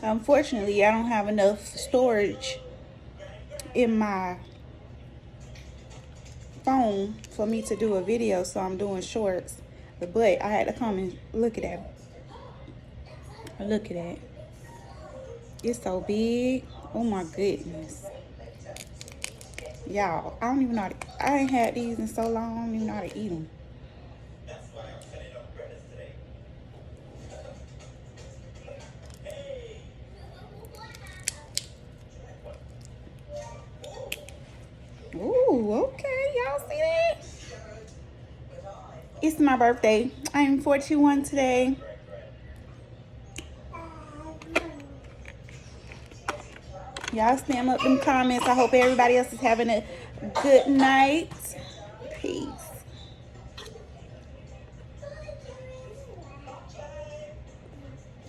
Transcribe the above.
Unfortunately, I don't have enough storage in my phone for me to do a video, so I'm doing shorts. But I had to come and look at that. Look at that. It's so big. Oh my goodness. Y'all, I don't even know how to, I ain't had these in so long, I don't even know how to eat them. Ooh, okay, y'all see that? It's my birthday. I am 41 today. Y'all slam up them comments. I hope everybody else is having a good night.